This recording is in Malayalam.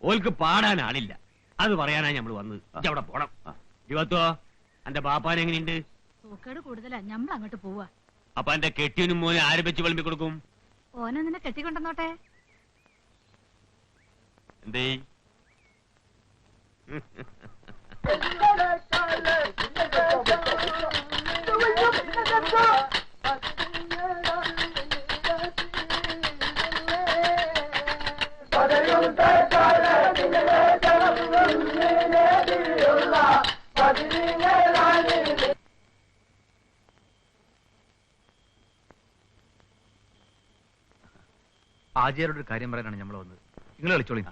ഓൽക്ക് പാടാൻ ആളില്ല. അത് പറയാനാ ഞമ്മള് വന്നത്. അവിടെ പോണം. ജീവത്തോ എന്റെ ബാപ്പാൻ എങ്ങനെയുണ്ട്? സൂക്കേട് കൂടുതലാ, ഞമ്മൾ അങ്ങോട്ട് പോവാ. അപ്പൊ എന്റെ കെട്ടിയനും മോനെ ആര് വെച്ച് വിളമ്പി കൊടുക്കും? ഓനെ നിന്നെ കെട്ടിക്കൊണ്ടെന്നോട്ടെ. എന്തേ ആചാര്യോടൊരു കാര്യം പറയാനാണ് നമ്മൾ വന്നത്. നിങ്ങൾ കളിച്ചോളി.